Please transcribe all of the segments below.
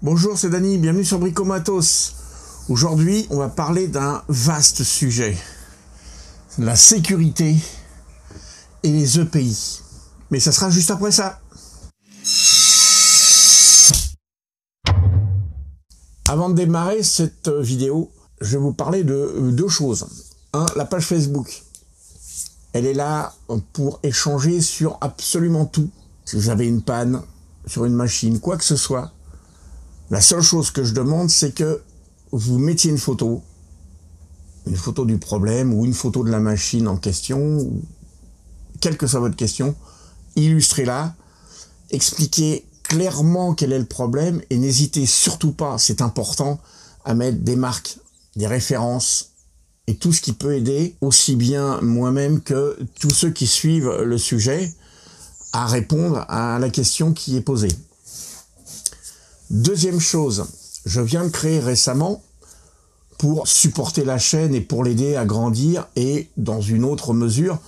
Bonjour, c'est Dany, bienvenue sur Bricomatos. Aujourd'hui, on va parler d'un vaste sujet, la sécurité et les EPI. Mais ça sera juste après ça. Avant de démarrer cette vidéo, je vais vous parler de deux choses. Un, la page Facebook. Elle est là pour échanger sur absolument tout. Si vous avez une panne sur une machine, quoi que ce soit, la seule chose que je demande, c'est que vous mettiez une photo du problème ou une photo de la machine en question, ou quelle que soit votre question, illustrez-la, expliquez clairement quel est le problème et n'hésitez surtout pas, c'est important, à mettre des marques, des références et tout ce qui peut aider, aussi bien moi-même que tous ceux qui suivent le sujet, à répondre à la question qui est posée. Deuxième chose, je viens de créer récemment, pour supporter la chaîne et pour l'aider à grandir, et dans une autre mesure,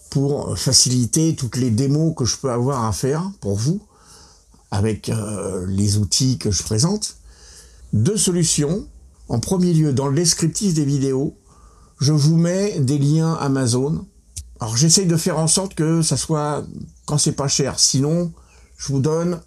pour faciliter toutes les démos que je peux avoir à faire pour vous, avec les outils que je présente. Deux solutions. En premier lieu, dans le descriptif des vidéos, je vous mets des liens Amazon. Alors j'essaye de faire en sorte que ça soit quand c'est pas cher. Sinon, je vous donne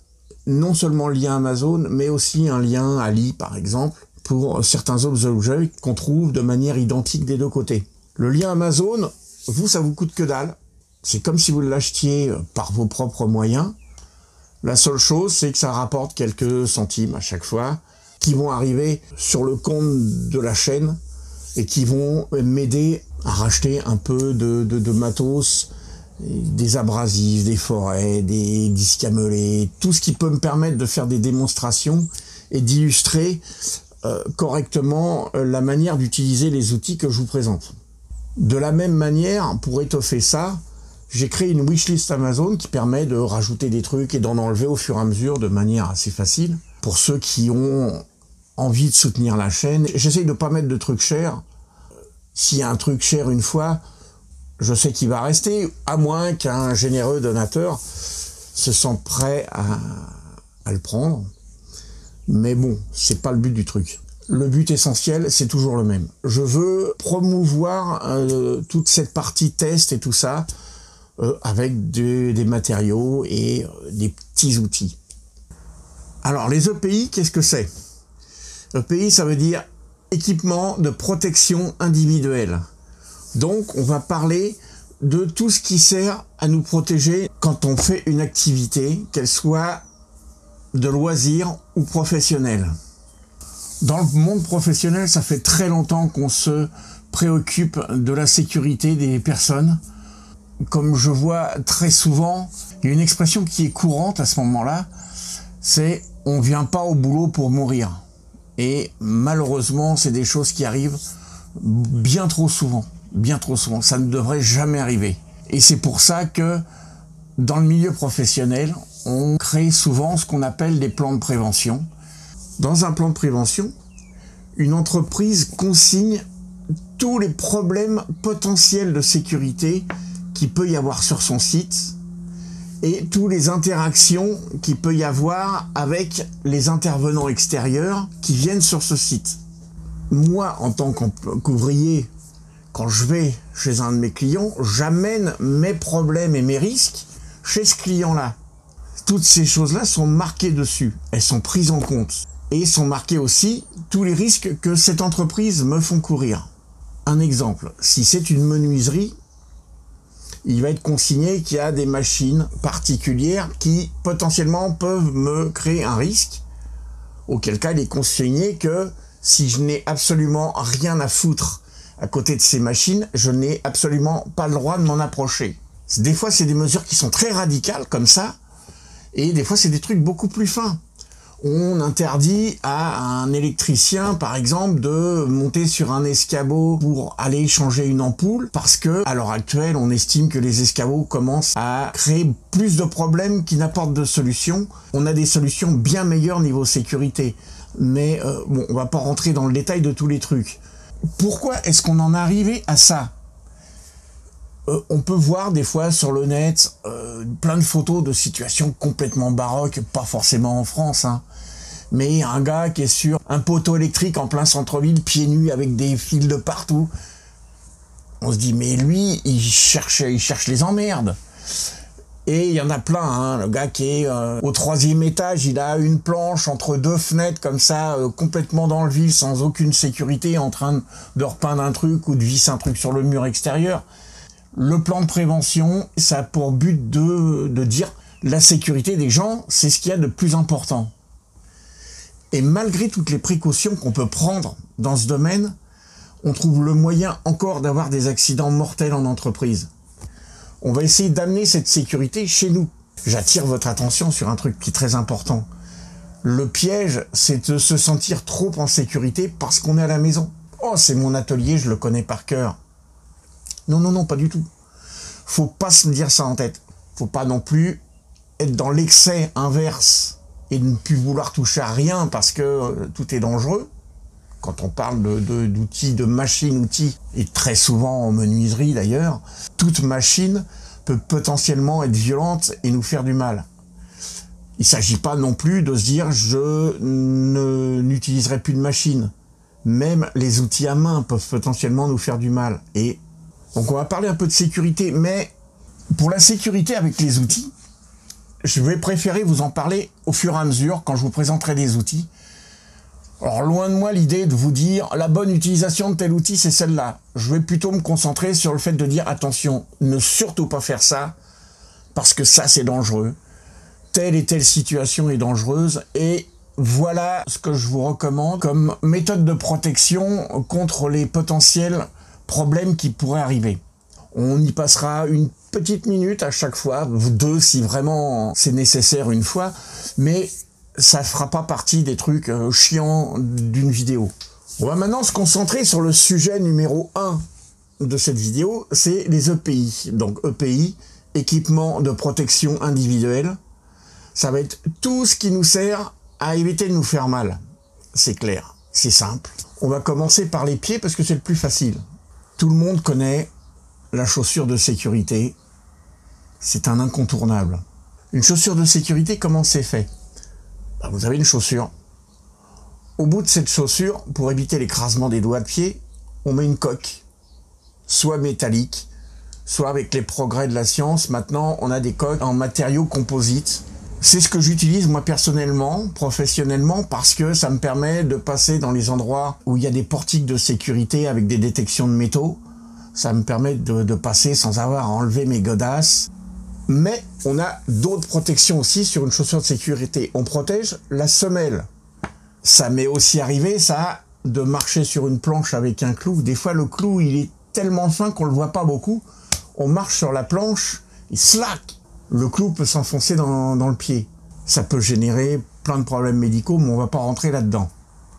non seulement le lien Amazon, mais aussi un lien Ali, par exemple, pour certains autres objets qu'on trouve de manière identique des deux côtés. Le lien Amazon, vous, ça vous coûte que dalle. C'est comme si vous l'achetiez par vos propres moyens. La seule chose, c'est que ça rapporte quelques centimes à chaque fois, qui vont arriver sur le compte de la chaîne et qui vont m'aider à racheter un peu de matos, des abrasifs, des forêts, des disques à meuler, tout ce qui peut me permettre de faire des démonstrations et d'illustrer correctement la manière d'utiliser les outils que je vous présente. De la même manière, pour étoffer ça, j'ai créé une wishlist Amazon qui permet de rajouter des trucs et d'en enlever au fur et à mesure de manière assez facile. Pour ceux qui ont envie de soutenir la chaîne, j'essaye de pas mettre de trucs chers. S'il y a un truc cher une fois, je sais qu'il va rester, à moins qu'un généreux donateur se sente prêt à le prendre. Mais bon, c'est pas le but du truc. Le but essentiel, c'est toujours le même. Je veux promouvoir toute cette partie test et tout ça avec des matériaux et des petits outils. Alors, les EPI, qu'est-ce que c'est? EPI, ça veut dire équipement de protection individuelle. Donc, on va parler de tout ce qui sert à nous protéger quand on fait une activité, qu'elle soit de loisir ou professionnelle. Dans le monde professionnel, ça fait très longtemps qu'on se préoccupe de la sécurité des personnes. Comme je vois très souvent, il y a une expression qui est courante à ce moment-là, c'est « on vient pas au boulot pour mourir ». Et malheureusement, c'est des choses qui arrivent bien trop souvent. Bien trop souvent. Ça ne devrait jamais arriver. Et c'est pour ça que dans le milieu professionnel, on crée souvent ce qu'on appelle des plans de prévention. Dans un plan de prévention, une entreprise consigne tous les problèmes potentiels de sécurité qu'il peut y avoir sur son site et toutes les interactions qu'il peut y avoir avec les intervenants extérieurs qui viennent sur ce site. Moi, en tant qu'ouvrier, quand je vais chez un de mes clients, j'amène mes problèmes et mes risques chez ce client-là. Toutes ces choses-là sont marquées dessus. Elles sont prises en compte. Et sont marquées aussi tous les risques que cette entreprise me font courir. Un exemple, si c'est une menuiserie, il va être consigné qu'il y a des machines particulières qui potentiellement peuvent me créer un risque. Auquel cas, il est consigné que si je n'ai absolument rien à foutre à côté de ces machines, je n'ai absolument pas le droit de m'en approcher. Des fois, c'est des mesures qui sont très radicales, comme ça, et des fois, c'est des trucs beaucoup plus fins. On interdit à un électricien, par exemple, de monter sur un escabeau pour aller changer une ampoule, parce que, à l'heure actuelle, on estime que les escabeaux commencent à créer plus de problèmes qu'ils n'apportent de solutions. On a des solutions bien meilleures niveau sécurité. Mais bon, on va pas rentrer dans le détail de tous les trucs. Pourquoi est-ce qu'on en est arrivé à ça? On peut voir des fois sur le net plein de photos de situations complètement baroques, pas forcément en France, hein, Mais un gars qui est sur un poteau électrique en plein centre-ville, pieds nus avec des fils de partout, on se dit, mais lui, il cherche les emmerdes. Et il y en a plein, hein. Le gars qui est au 3e étage, il a une planche entre 2 fenêtres comme ça, complètement dans le vide, sans aucune sécurité, en train de repeindre un truc ou de visser un truc sur le mur extérieur. Le plan de prévention, ça a pour but de dire la sécurité des gens, c'est ce qu'il y a de plus important. Et malgré toutes les précautions qu'on peut prendre dans ce domaine, on trouve le moyen encore d'avoir des accidents mortels en entreprise. On va essayer d'amener cette sécurité chez nous. J'attire votre attention sur un truc qui est très important. Le piège, c'est de se sentir trop en sécurité parce qu'on est à la maison. Oh, c'est mon atelier, je le connais par cœur. Non, non, non, pas du tout. Faut pas se dire ça en tête. Faut pas non plus être dans l'excès inverse et ne plus vouloir toucher à rien parce que tout est dangereux. Quand on parle d'outils, de machines-outils, et très souvent en menuiserie d'ailleurs, toute machine peut potentiellement être violente et nous faire du mal. Il ne s'agit pas non plus de se dire je n'utiliserai plus de machine. Même les outils à main peuvent potentiellement nous faire du mal. Et donc on va parler un peu de sécurité, mais pour la sécurité avec les outils, je vais préférer vous en parler au fur et à mesure quand je vous présenterai des outils. Alors loin de moi l'idée de vous dire la bonne utilisation de tel outil c'est celle-là. Je vais plutôt me concentrer sur le fait de dire attention, ne surtout pas faire ça parce que ça c'est dangereux. Telle et telle situation est dangereuse et voilà ce que je vous recommande comme méthode de protection contre les potentiels problèmes qui pourraient arriver. On y passera une petite minute à chaque fois, 2 si vraiment c'est nécessaire une fois, mais ça fera pas partie des trucs chiants d'une vidéo. On va maintenant se concentrer sur le sujet numéro 1 de cette vidéo, c'est les EPI. Donc EPI, équipement de protection individuelle. Ça va être tout ce qui nous sert à éviter de nous faire mal. C'est clair, c'est simple. On va commencer par les pieds parce que c'est le plus facile. Tout le monde connaît la chaussure de sécurité. C'est un incontournable. Une chaussure de sécurité, comment c'est fait ? Vous avez une chaussure. Au bout de cette chaussure, pour éviter l'écrasement des doigts de pied, on met une coque, soit métallique, soit avec les progrès de la science. Maintenant, on a des coques en matériaux composites. C'est ce que j'utilise moi personnellement, professionnellement, parce que ça me permet de passer dans les endroits où il y a des portiques de sécurité avec des détections de métaux. Ça me permet de passer sans avoir à enlever mes godasses. Mais on a d'autres protections aussi sur une chaussure de sécurité. On protège la semelle. Ça m'est aussi arrivé, ça, de marcher sur une planche avec un clou. Des fois, le clou, il est tellement fin qu'on le voit pas beaucoup. On marche sur la planche, il slack. Le clou peut s'enfoncer dans le pied. Ça peut générer plein de problèmes médicaux, mais on va pas rentrer là-dedans.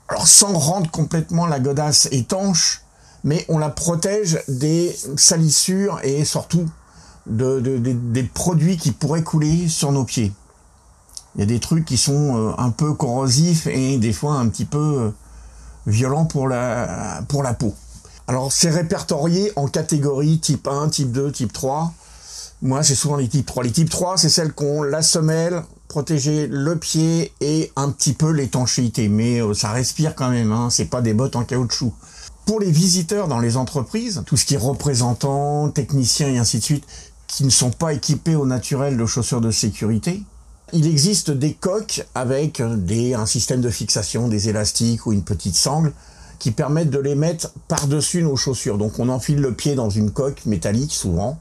Alors, sans rendre complètement la godasse étanche, mais on la protège des salissures et surtout des produits qui pourraient couler sur nos pieds. Il y a des trucs qui sont un peu corrosifs et des fois un petit peu violents pour la peau. Alors c'est répertorié en catégories type 1, type 2, type 3. Moi c'est souvent les types 3. Les types 3 c'est celles qui ont la semelle, protéger le pied et un petit peu l'étanchéité. Mais ça respire quand même, hein, c'est pas des bottes en caoutchouc. Pour les visiteurs dans les entreprises, tout ce qui est représentants, techniciens et ainsi de suite, qui ne sont pas équipés au naturel de chaussures de sécurité, il existe des coques avec un système de fixation, des élastiques ou une petite sangle qui permettent de les mettre par-dessus nos chaussures. Donc on enfile le pied dans une coque métallique souvent,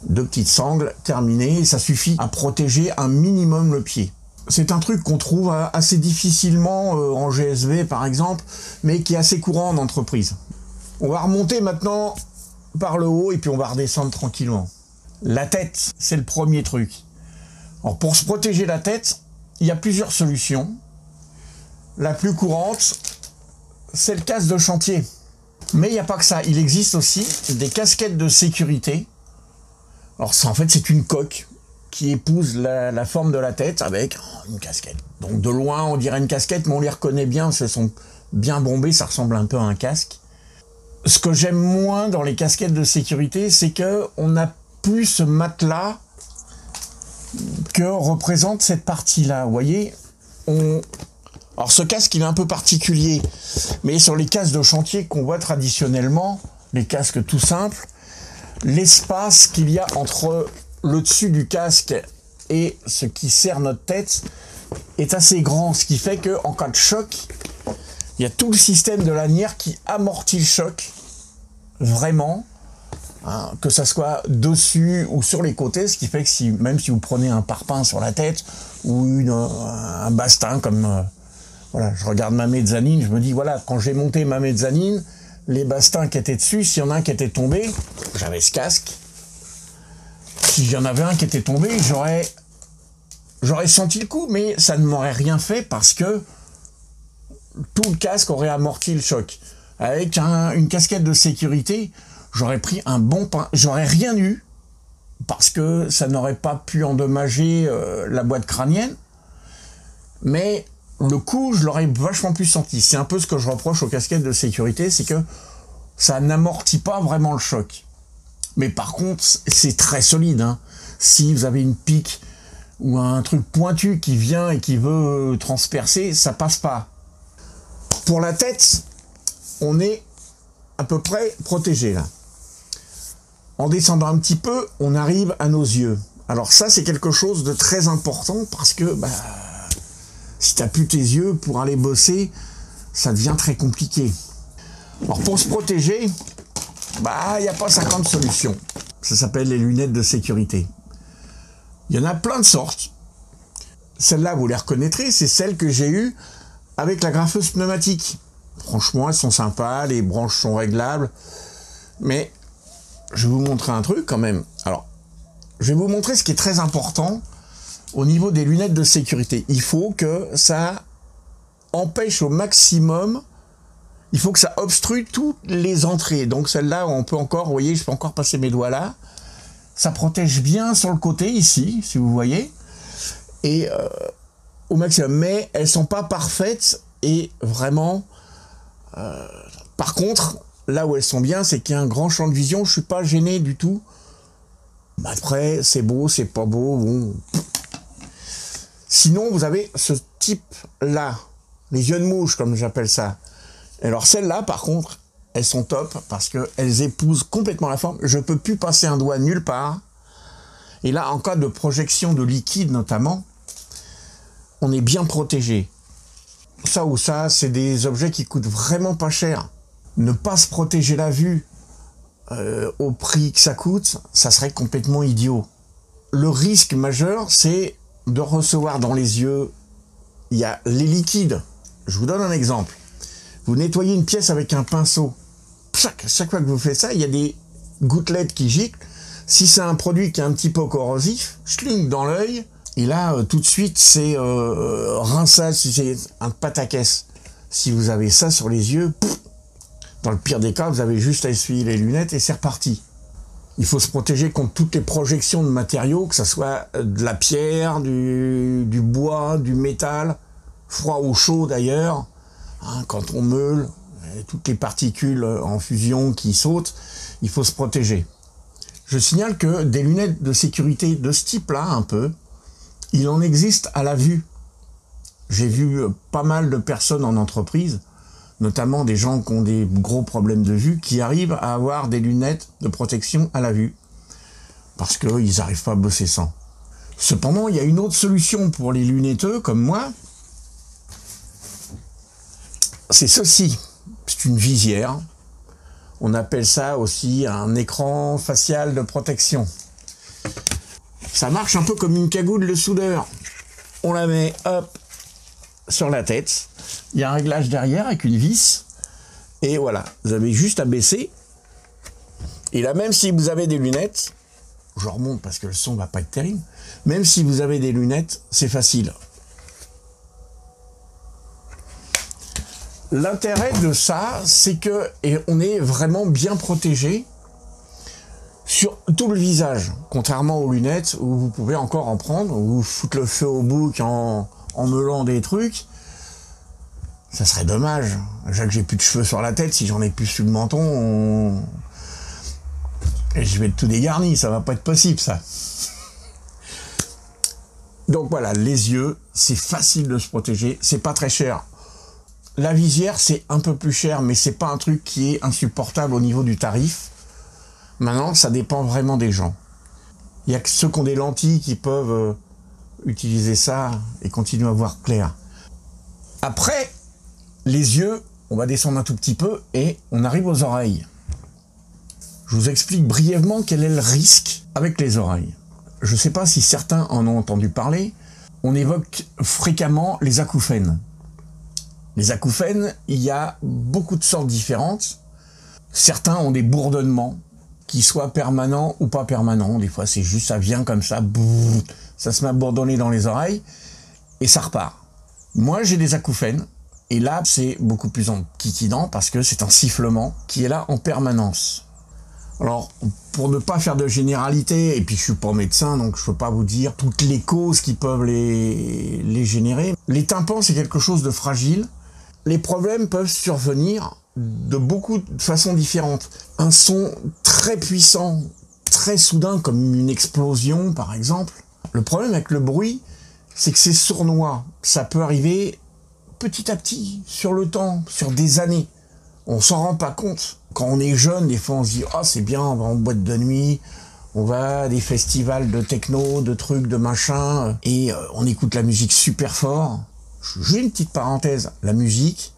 2 petites sangles, terminé, et ça suffit à protéger un minimum le pied. C'est un truc qu'on trouve assez difficilement en GSV par exemple, mais qui est assez courant en entreprise. On va remonter maintenant par le haut et puis on va redescendre tranquillement. La tête, c'est le premier truc. Alors pour se protéger la tête, il y a plusieurs solutions. La plus courante, c'est le casque de chantier. Mais il n'y a pas que ça, il existe aussi des casquettes de sécurité. Alors ça, en fait c'est une coque qui épouse la forme de la tête avec une casquette. Donc de loin on dirait une casquette, mais on les reconnaît bien, elles sont bien bombées, ça ressemble un peu à un casque. Ce que j'aime moins dans les casquettes de sécurité, c'est que on n'a plus ce matelas que représente cette partie-là. Vous voyez, Alors ce casque, il est un peu particulier, mais sur les casques de chantier qu'on voit traditionnellement, les casques tout simples, l'espace qu'il y a entre le dessus du casque et ce qui sert notre tête est assez grand, ce qui fait qu'en cas de choc, il y a tout le système de lanière qui amortit le choc, vraiment, hein, que ça soit dessus ou sur les côtés, ce qui fait que même si vous prenez un parpaing sur la tête ou un bastin comme... voilà, je regarde ma mezzanine, je me dis, voilà, quand j'ai monté ma mezzanine, les bastins qui étaient dessus, s'il y en a un qui était tombé, j'avais ce casque. S'il y en avait un qui était tombé, j'aurais senti le coup, mais ça ne m'aurait rien fait parce que tout le casque aurait amorti le choc. Avec une casquette de sécurité, j'aurais pris un bon pain, j'aurais rien eu parce que ça n'aurait pas pu endommager la boîte crânienne, mais le coup, je l'aurais vachement plus senti. C'est un peu ce que je reproche aux casquettes de sécurité, c'est que ça n'amortit pas vraiment le choc. Mais par contre, c'est très solide, hein. Si vous avez une pique ou un truc pointu qui vient et qui veut transpercer, ça passe pas. Pour la tête, on est à peu près protégé là. En descendant un petit peu, on arrive à nos yeux. Alors ça, c'est quelque chose de très important parce que si t'as plus tes yeux pour aller bosser, ça devient très compliqué. Alors pour se protéger, il n'y a pas 50 solutions. Ça s'appelle les lunettes de sécurité. Il y en a plein de sortes. Celles-là, vous les reconnaîtrez, c'est celles que j'ai eues avec la graffeuse pneumatique. Franchement, elles sont sympas, les branches sont réglables. Mais je vais vous montrer un truc quand même. Alors, je vais vous montrer ce qui est très important au niveau des lunettes de sécurité. Il faut que ça empêche au maximum, il faut que ça obstrue toutes les entrées. Donc celle-là, on peut encore, vous voyez, je peux encore passer mes doigts là. Ça protège bien sur le côté ici, si vous voyez. Et au maximum. Mais elles sont pas parfaites et vraiment... par contre, là où elles sont bien, c'est qu'il y a un grand champ de vision. Je suis pas gêné du tout. Après, c'est beau, c'est pas beau, bon... Sinon, vous avez ce type-là, les yeux de mouche, comme j'appelle ça. Alors celles-là, par contre, elles sont top parce qu'elles épousent complètement la forme. Je ne peux plus passer un doigt nulle part. Et là, en cas de projection de liquide notamment, on est bien protégé. Ça ou ça, c'est des objets qui coûtent vraiment pas cher. Ne pas se protéger la vue au prix que ça coûte, ça serait complètement idiot. Le risque majeur, c'est de recevoir dans les yeux, il y a les liquides. Je vous donne un exemple. Vous nettoyez une pièce avec un pinceau. Chaque fois que vous faites ça, il y a des gouttelettes qui giclent. Si c'est un produit qui est un petit peu corrosif, schling dans l'œil, et là, tout de suite, c'est rinçage, c'est un pataquès. Si vous avez ça sur les yeux, dans le pire des cas, vous avez juste à essuyer les lunettes et c'est reparti. Il faut se protéger contre toutes les projections de matériaux, que ce soit de la pierre, du bois, du métal, froid ou chaud d'ailleurs. Hein, quand on meule, toutes les particules en fusion qui sautent, il faut se protéger. Je signale que des lunettes de sécurité de ce type-là, un peu, il en existe à la vue. J'ai vu pas mal de personnes en entreprise, notamment des gens qui ont des gros problèmes de vue, qui arrivent à avoir des lunettes de protection à la vue. Parce qu'ils n'arrivent pas à bosser sans. Cependant, il y a une autre solution pour les lunetteux, comme moi. C'est ceci. C'est une visière. On appelle ça aussi un écran facial de protection. Ça marche un peu comme une cagoule de soudeur. On la met, hop, sur la tête. Il y a un réglage derrière avec une vis. Et voilà, vous avez juste à baisser. Et là, même si vous avez des lunettes, je remonte parce que le son va pas être terrible, même si vous avez des lunettes, c'est facile. L'intérêt de ça, c'est que on est vraiment bien protégé sur tout le visage, contrairement aux lunettes où vous pouvez encore en prendre, ou vous foutre le feu au bouc en meulant des trucs. Ça serait dommage. Déjà que j'ai plus de cheveux sur la tête, si j'en ai plus sur le menton, et je vais être tout dégarni, ça va pas être possible ça. Donc voilà, les yeux, c'est facile de se protéger, c'est pas très cher. La visière, c'est un peu plus cher, mais c'est pas un truc qui est insupportable au niveau du tarif. Maintenant, ça dépend vraiment des gens. Il y a que ceux qui ont des lentilles qui peuvent utiliser ça et continuer à voir clair. Après, les yeux, on va descendre un tout petit peu et on arrive aux oreilles. Je vous explique brièvement quel est le risque avec les oreilles. Je ne sais pas si certains en ont entendu parler, on évoque fréquemment les acouphènes. Les acouphènes, il y a beaucoup de sortes différentes. Certains ont des bourdonnements, qui soient permanents ou pas permanents. Des fois, c'est juste, ça vient comme ça, boum, ça se met à bourdonner dans les oreilles, et ça repart. Moi, j'ai des acouphènes, et là, c'est beaucoup plus enquiquinant, parce que c'est un sifflement qui est là en permanence. Alors, pour ne pas faire de généralité, et puis je suis pas médecin, donc je peux pas vous dire toutes les causes qui peuvent les générer. Les tympans, c'est quelque chose de fragile. Les problèmes peuvent survenir de beaucoup de façons différentes. Un son très puissant, très soudain, comme une explosion par exemple. Le problème avec le bruit, c'est que c'est sournois. Ça peut arriver petit à petit, sur le temps, sur des années. On s'en rend pas compte. Quand on est jeune, des fois on se dit « Ah, c'est bien, on va en boîte de nuit, on va à des festivals de techno, de trucs, de machin, et on écoute la musique super fort. » J'ai une petite parenthèse, la musique,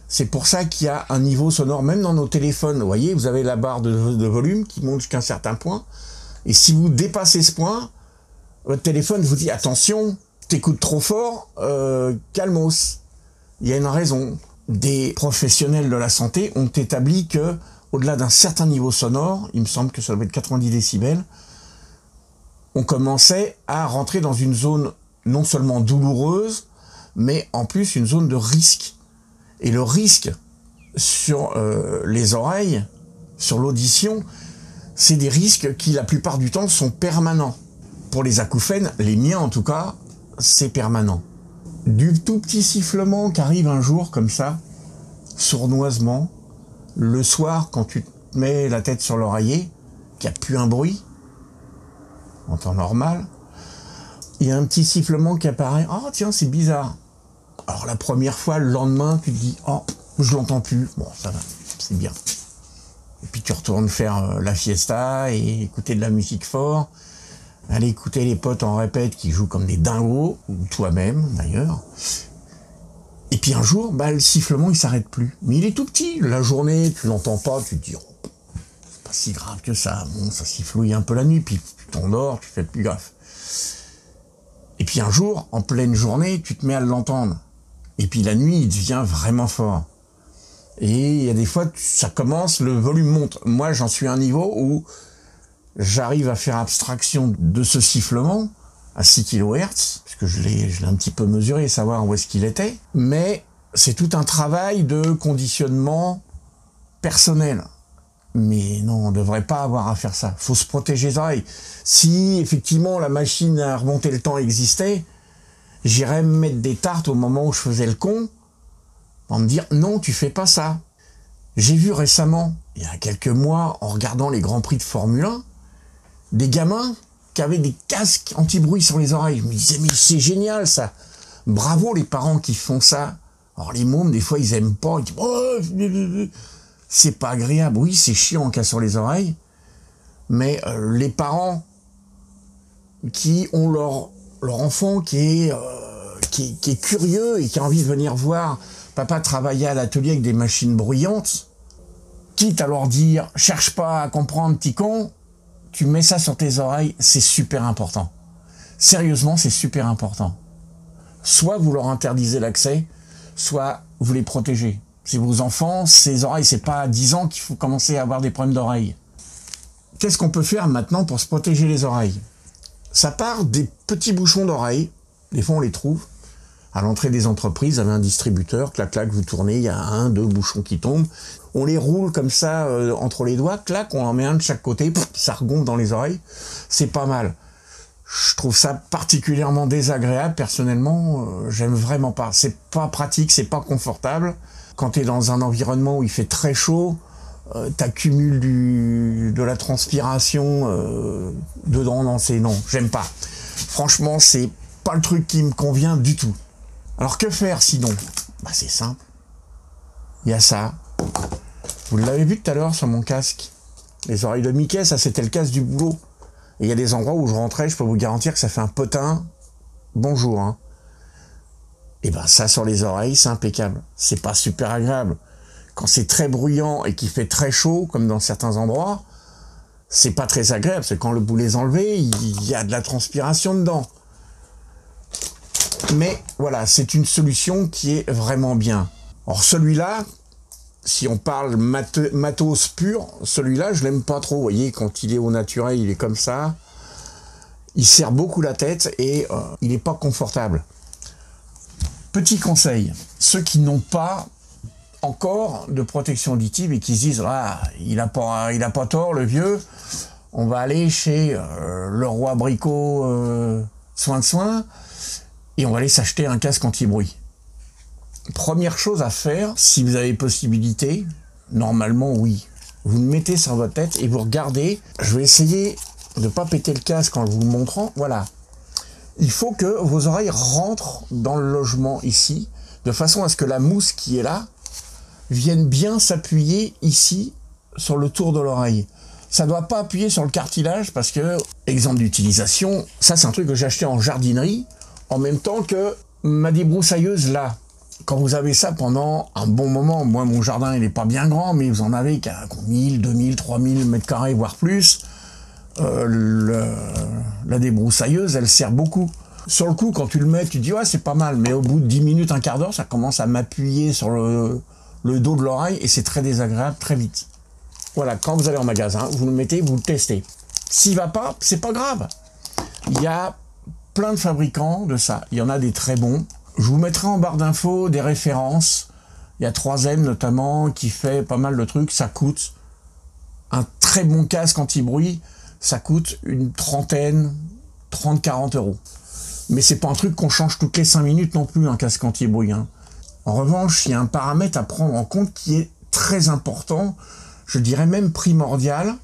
c'est pour ça qu'il y a un niveau sonore, même dans nos téléphones. Vous voyez, vous avez la barre de volume qui monte jusqu'à un certain point, et si vous dépassez ce point, votre téléphone vous dit « Attention, t'écoutes trop fort, calmos. » Il y a une raison. Des professionnels de la santé ont établi que, au-delà d'un certain niveau sonore, il me semble que ça doit être 90 décibels, on commençait à rentrer dans une zone non seulement douloureuse, mais en plus une zone de risque. Et le risque sur les oreilles, sur l'audition, c'est des risques qui la plupart du temps sont permanents. Pour les acouphènes, les miens en tout cas, c'est permanent. Du tout petit sifflement qui arrive un jour comme ça, sournoisement, le soir quand tu te mets la tête sur l'oreiller, qu'il n'y a plus un bruit, en temps normal, il y a un petit sifflement qui apparaît, oh tiens c'est bizarre. Alors la première fois, le lendemain, tu te dis, oh je l'entends plus, bon ça va, c'est bien. Et puis tu retournes faire la fiesta et écouter de la musique fort, aller écouter les potes en répète qui jouent comme des dingos, ou toi-même d'ailleurs. Et puis un jour, le sifflement il s'arrête plus. Mais il est tout petit, la journée, tu l'entends pas, tu te dis, oh, c'est pas si grave que ça, bon, ça sifflouille un peu la nuit, puis tu t'endors, tu fais plus gaffe. Et puis un jour, en pleine journée, tu te mets à l'entendre. Et puis la nuit, il devient vraiment fort. Et il y a des fois, ça commence, le volume monte. Moi, j'en suis à un niveau où j'arrive à faire abstraction de ce sifflement à 6 kHz, puisque je l'ai un petit peu mesuré, savoir où est-ce qu'il était, mais c'est tout un travail de conditionnement personnel. Mais non, on ne devrait pas avoir à faire ça. Il faut se protéger les oreilles. Si effectivement la machine à remonter le temps existait, j'irais me mettre des tartes au moment où je faisais le con, en me dire non, tu fais pas ça. J'ai vu récemment, il y a quelques mois, en regardant les Grands Prix de Formule 1, des gamins qui avaient des casques anti-bruit sur les oreilles. Je me disais, mais c'est génial ça. Bravo les parents qui font ça. Alors les mômes, des fois, ils aiment pas. Ils disent, oh, c'est pas agréable. Oui, c'est chiant en cassant les oreilles. Mais les parents qui ont leur enfant qui est curieux et qui a envie de venir voir papa travailler à l'atelier avec des machines bruyantes, quitte à leur dire, cherche pas à comprendre, petit con, tu mets ça sur tes oreilles, c'est super important. Sérieusement, c'est super important. Soit vous leur interdisez l'accès, soit vous les protégez. C'est vos enfants, ces oreilles, c'est pas à 10 ans qu'il faut commencer à avoir des problèmes d'oreilles. Qu'est-ce qu'on peut faire maintenant pour se protéger les oreilles? Ça part des petits bouchons d'oreilles, des fois on les trouve, à l'entrée des entreprises, avec un distributeur, clac, clac, vous tournez, il y a 1, 2 bouchons qui tombent. On les roule comme ça entre les doigts, clac, on en met un de chaque côté, ça regonfle dans les oreilles. C'est pas mal. Je trouve ça particulièrement désagréable, personnellement, j'aime vraiment pas. C'est pas pratique, c'est pas confortable. Quand tu es dans un environnement où il fait très chaud, t'accumules de la transpiration dedans, non, j'aime pas. Franchement, c'est pas le truc qui me convient du tout. Alors que faire sinon? Bah c'est simple. Il y a ça. Vous l'avez vu tout à l'heure sur mon casque. Les oreilles de Mickey, ça c'était le casque du boulot. Et il y a des endroits où je rentrais, je peux vous garantir que ça fait un potin. Bonjour, hein. Et ben ça sur les oreilles, c'est impeccable. C'est pas super agréable. Quand c'est très bruyant et qu'il fait très chaud, comme dans certains endroits, c'est pas très agréable. Parce que quand le boulet est enlevé, il y a de la transpiration dedans. Mais voilà, c'est une solution qui est vraiment bien. Or celui-là, si on parle matos pur, celui-là, je l'aime pas trop. Vous voyez, quand il est au naturel, il est comme ça. Il serre beaucoup la tête et il n'est pas confortable. Petit conseil, ceux qui n'ont pas encore de protection auditive et qui se disent « Ah, il a pas tort, le vieux, on va aller chez le roi Bricot soin de soin et on va aller s'acheter un casque anti-bruit. » Première chose à faire, si vous avez possibilité, normalement oui, vous le mettez sur votre tête et vous regardez. Je vais essayer de ne pas péter le casque en vous le montrant, voilà. Il faut que vos oreilles rentrent dans le logement ici, de façon à ce que la mousse qui est là vienne bien s'appuyer ici sur le tour de l'oreille. Ça ne doit pas appuyer sur le cartilage parce que, exemple d'utilisation, ça c'est un truc que j'ai acheté en jardinerie, en même temps que ma débroussailleuse là. Quand vous avez ça pendant un bon moment, moi mon jardin il n'est pas bien grand, mais vous en avez qu'à 1000, 2000, 3000 mètres carrés, voire plus. La débroussailleuse, elle sert beaucoup. Sur le coup, quand tu le mets, tu dis ouais c'est pas mal, mais au bout de 10 minutes, un quart d'heure, ça commence à m'appuyer sur le dos de l'oreille et c'est très désagréable très vite. Voilà, quand vous allez en magasin, vous le mettez, vous le testez. S'il va pas, c'est pas grave. Il y a plein de fabricants de ça. Il y en a des très bons. Je vous mettrai en barre d'infos des références. Il y a 3M notamment qui fait pas mal de trucs. Ça coûte un très bon casque anti-bruit. Ça coûte une trentaine, 30-40 euros. Mais c'est pas un truc qu'on change toutes les 5 minutes non plus, un casque anti-bruit. Hein. En revanche, il y a un paramètre à prendre en compte qui est très important, je dirais même primordial,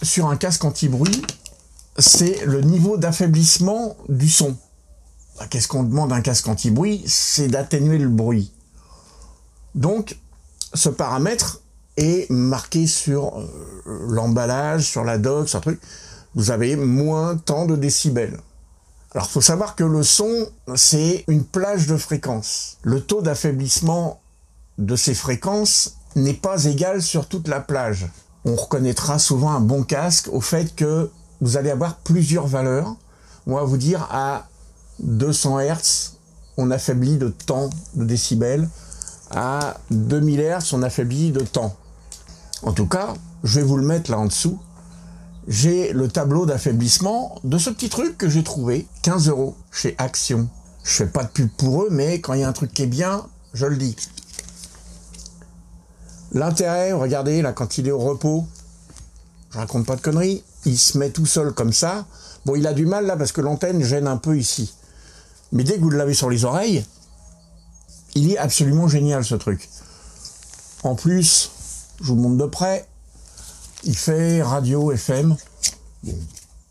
sur un casque anti-bruit, c'est le niveau d'affaiblissement du son. Qu'est-ce qu'on demande à un casque anti-bruit? C'est d'atténuer le bruit. Donc, ce paramètre est marqué sur l'emballage, sur la doc, sur un truc. Vous avez moins tant de décibels. Alors, il faut savoir que le son, c'est une plage de fréquences. Le taux d'affaiblissement de ces fréquences n'est pas égal sur toute la plage. On reconnaîtra souvent un bon casque au fait que vous allez avoir plusieurs valeurs. On va vous dire à 200 Hz, on affaiblit de tant de décibels. À 2000 Hz, on affaiblit de tant. En tout cas, je vais vous le mettre là en dessous. J'ai le tableau d'affaiblissement de ce petit truc que j'ai trouvé, 15 € chez Action. Je fais pas de pub pour eux, mais quand il y a un truc qui est bien, je le dis. L'intérêt, regardez, là, quand il est au repos, je raconte pas de conneries, il se met tout seul comme ça. Bon, il a du mal là parce que l'antenne gêne un peu ici. Mais dès que vous l'avez sur les oreilles, il est absolument génial ce truc. En plus, je vous montre de près, il fait radio FM. Bon,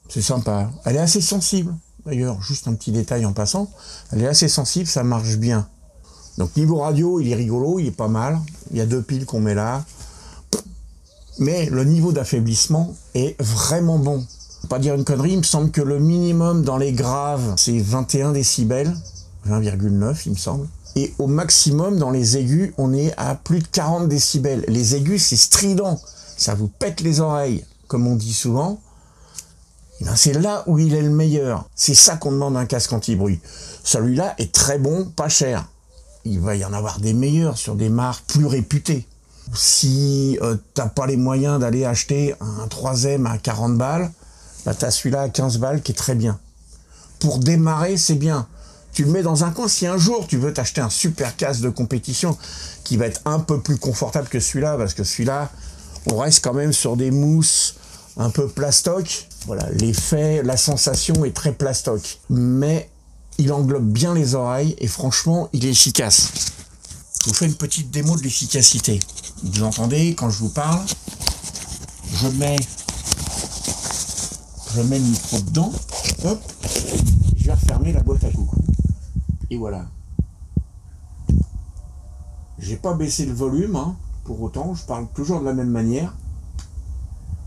c'est sympa. Elle est assez sensible, d'ailleurs, juste un petit détail en passant. Elle est assez sensible, ça marche bien. Donc niveau radio, il est rigolo, il est pas mal. Il y a 2 piles qu'on met là. Mais le niveau d'affaiblissement est vraiment bon. Faut pas dire une connerie, il me semble que le minimum dans les graves, c'est 21 décibels. 20,9 il me semble. Et au maximum, dans les aigus, on est à plus de 40 décibels. Les aigus, c'est strident. Ça vous pète les oreilles, comme on dit souvent. C'est là où il est le meilleur. C'est ça qu'on demande à un casque anti-bruit. Celui-là est très bon, pas cher. Il va y en avoir des meilleurs sur des marques plus réputées. Si t'as pas les moyens d'aller acheter un 3M à 40 balles, bah t'as celui-là à 15 balles qui est très bien. Pour démarrer, c'est bien. Tu le mets dans un coin. Si un jour tu veux t'acheter un super casque de compétition qui va être un peu plus confortable que celui-là, parce que celui-là, on reste quand même sur des mousses un peu plastoc. Voilà, l'effet, la sensation est très plastoc. Mais il englobe bien les oreilles et franchement, il est efficace. Je vous fais une petite démo de l'efficacité. Vous entendez quand je vous parle, je mets le micro dedans, hop, je vais refermer la boîte à coucou. Et voilà. J'ai pas baissé le volume, hein, pour autant, je parle toujours de la même manière.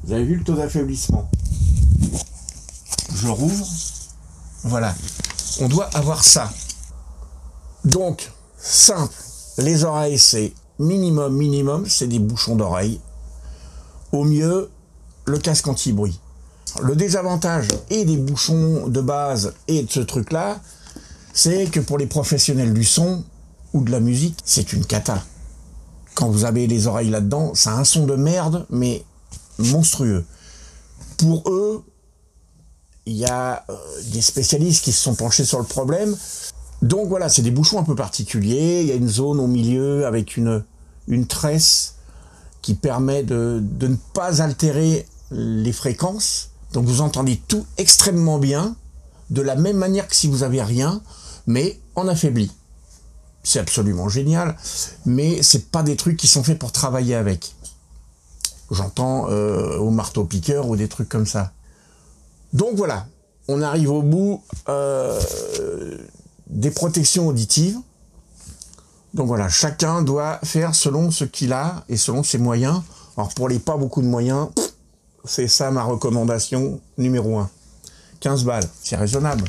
Vous avez vu le taux d'affaiblissement. Je rouvre. Voilà. On doit avoir ça. Donc, simple. Les oreilles, c'est minimum, c'est des bouchons d'oreilles. Au mieux, le casque anti-bruit. Le désavantage et des bouchons de base et de ce truc-là, c'est que pour les professionnels du son ou de la musique, c'est une cata. Quand vous avez les oreilles là-dedans, ça a un son de merde, mais monstrueux. Pour eux, il y a des spécialistes qui se sont penchés sur le problème. Donc voilà, c'est des bouchons un peu particuliers. Il y a une zone au milieu avec une tresse qui permet de ne pas altérer les fréquences. Donc vous entendez tout extrêmement bien, de la même manière que si vous avez rien, mais en affaibli. C'est absolument génial, mais c'est pas des trucs qui sont faits pour travailler avec. J'entends au marteau-piqueur ou des trucs comme ça. Donc voilà, on arrive au bout des protections auditives. Donc voilà, chacun doit faire selon ce qu'il a et selon ses moyens. Alors pour les pas beaucoup de moyens, c'est ça ma recommandation numéro 1. 15 balles, c'est raisonnable.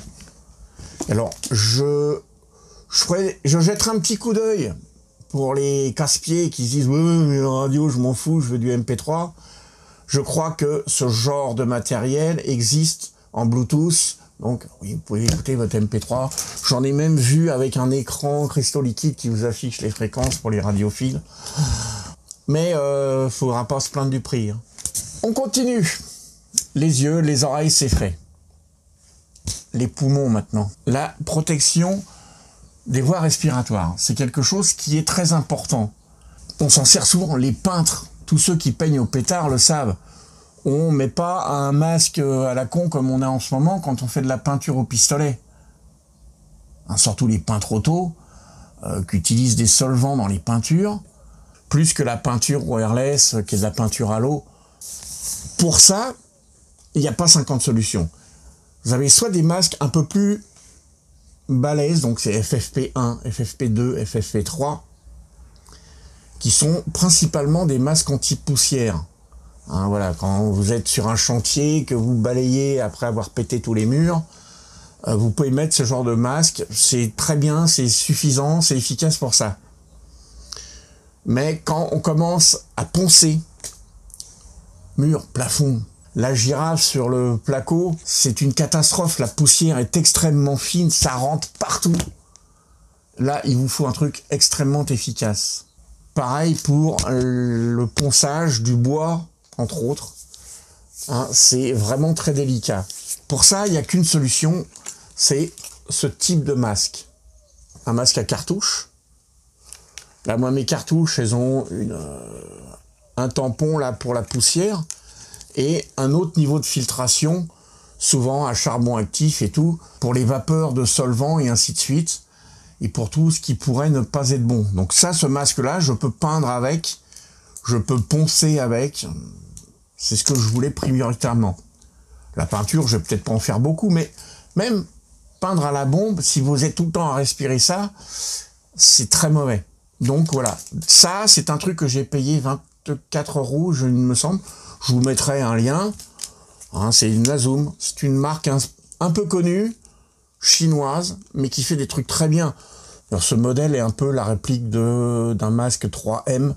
Alors je jetterai un petit coup d'œil pour les casse-pieds qui se disent « Oui, mais la radio, je m'en fous, je veux du MP3 ». Je crois que ce genre de matériel existe en Bluetooth. Donc, oui, vous pouvez écouter votre MP3. J'en ai même vu avec un écran cristaux liquides qui vous affiche les fréquences pour les radiophiles. Mais faudra pas se plaindre du prix. Hein. On continue. Les yeux, les oreilles, c'est fait. Les poumons maintenant. La protection des voies respiratoires, c'est quelque chose qui est très important. On s'en sert souvent, les peintres, tous ceux qui peignent au pétard le savent. On met pas un masque à la con comme on a en ce moment quand on fait de la peinture au pistolet. Hein, surtout les peintres auto, qui utilisent des solvants dans les peintures, plus que la peinture wireless, qui est de la peinture à l'eau. Pour ça, il n'y a pas 50 solutions. Vous avez soit des masques un peu plus balèzes, donc c'est FFP1, FFP2, FFP3, qui sont principalement des masques anti-poussière. Hein, voilà, quand vous êtes sur un chantier, que vous balayez après avoir pété tous les murs, vous pouvez mettre ce genre de masque, c'est très bien, c'est suffisant, c'est efficace pour ça. Mais quand on commence à poncer, mur, plafond, la girafe sur le placo, c'est une catastrophe, la poussière est extrêmement fine, ça rentre partout. Là, il vous faut un truc extrêmement efficace. Pareil pour le ponçage du bois, entre autres. Hein, c'est vraiment très délicat. Pour ça, il n'y a qu'une solution, c'est ce type de masque. Un masque à cartouche. Là, moi, mes cartouches, elles ont un tampon là pour la poussière et un autre niveau de filtration, souvent à charbon actif et tout, pour les vapeurs de solvant et ainsi de suite, et pour tout ce qui pourrait ne pas être bon. Donc ça, ce masque-là, je peux peindre avec, je peux poncer avec, c'est ce que je voulais prioritairement. La peinture, je vais peut-être pas en faire beaucoup, mais même peindre à la bombe, si vous êtes tout le temps à respirer ça, c'est très mauvais. Donc voilà, ça, c'est un truc que j'ai payé 24 €, il me semble. Je vous mettrai un lien. Hein, c'est une Nazoom. C'est une marque un peu connue, chinoise, mais qui fait des trucs très bien. Alors, ce modèle est un peu la réplique d'un masque 3M.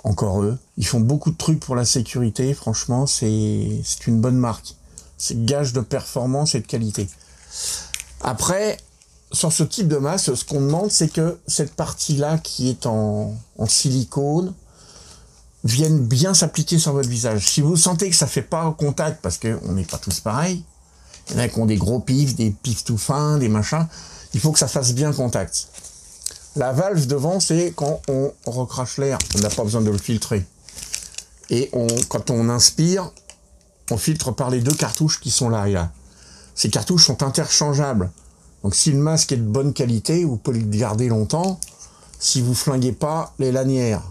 Encore eux. Ils font beaucoup de trucs pour la sécurité. Franchement, c'est une bonne marque. C'est gage de performance et de qualité. Après, sur ce type de masque, ce qu'on demande, c'est que cette partie-là qui est en silicone vienne bien s'appliquer sur votre visage. Si vous sentez que ça fait pas au contact, parce qu'on n'est pas tous pareils, il y en a qui ont des gros pifs, des pifs tout fins, des machins, il faut que ça fasse bien contact. La valve devant, c'est quand on recrache l'air, on n'a pas besoin de le filtrer. Et quand on inspire, on filtre par les deux cartouches qui sont là et là. Ces cartouches sont interchangeables. Donc si le masque est de bonne qualité, vous pouvez le garder longtemps, si vous flinguez pas les lanières.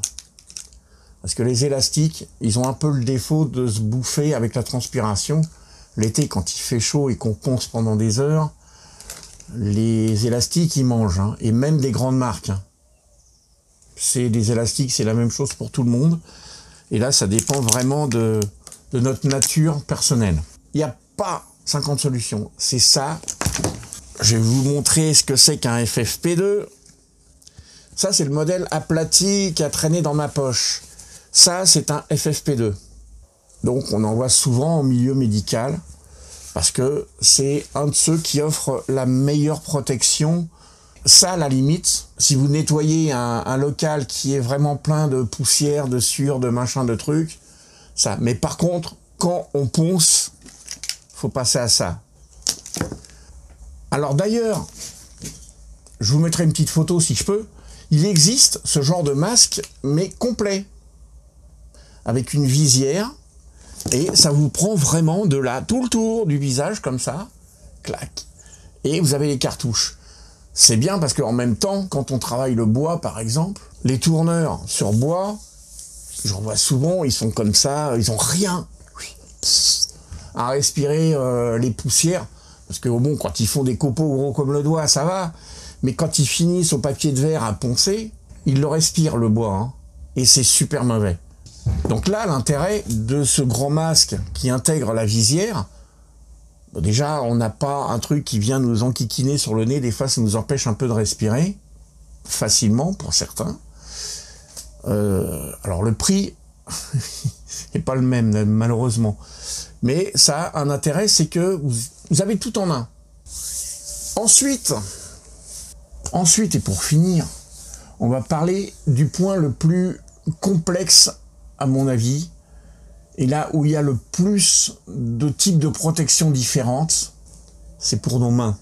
Parce que les élastiques, ils ont un peu le défaut de se bouffer avec la transpiration. L'été, quand il fait chaud et qu'on ponce pendant des heures, les élastiques, ils mangent, hein, et même des grandes marques. Hein. C'est des élastiques, c'est la même chose pour tout le monde. Et là, ça dépend vraiment de notre nature personnelle. Il n'y a pas 50 solutions. C'est ça. Je vais vous montrer ce que c'est qu'un FFP2. Ça, c'est le modèle aplati qui a traîné dans ma poche. Ça, c'est un FFP2. Donc, on en voit souvent au milieu médical parce que c'est un de ceux qui offre la meilleure protection. Ça, à la limite, si vous nettoyez un local qui est vraiment plein de poussière, de sueur, de machin, de trucs, ça. Mais par contre, quand on ponce, faut passer à ça. Alors d'ailleurs, je vous mettrai une petite photo si je peux. Il existe ce genre de masque, mais complet, avec une visière, et ça vous prend vraiment de là, tout le tour du visage, comme ça, clac, et vous avez les cartouches. C'est bien parce qu'en même temps, quand on travaille le bois, par exemple, les tourneurs sur bois, j'en vois souvent, ils sont comme ça, ils ont rien à respirer les poussières, parce que bon, quand ils font des copeaux gros comme le doigt, ça va, mais quand ils finissent au papier de verre à poncer, ils le respirent, le bois, hein, et c'est super mauvais. Donc là, l'intérêt de ce grand masque qui intègre la visière, bon, déjà, on n'a pas un truc qui vient nous enquiquiner sur le nez, des fois ça nous empêche un peu de respirer, facilement pour certains. Alors le prix n'est pas le même, malheureusement. Mais ça a un intérêt, c'est que vous avez tout en un. Ensuite, et pour finir, on va parler du point le plus complexe, à mon avis, et là où il y a le plus de types de protection différentes, c'est pour nos mains.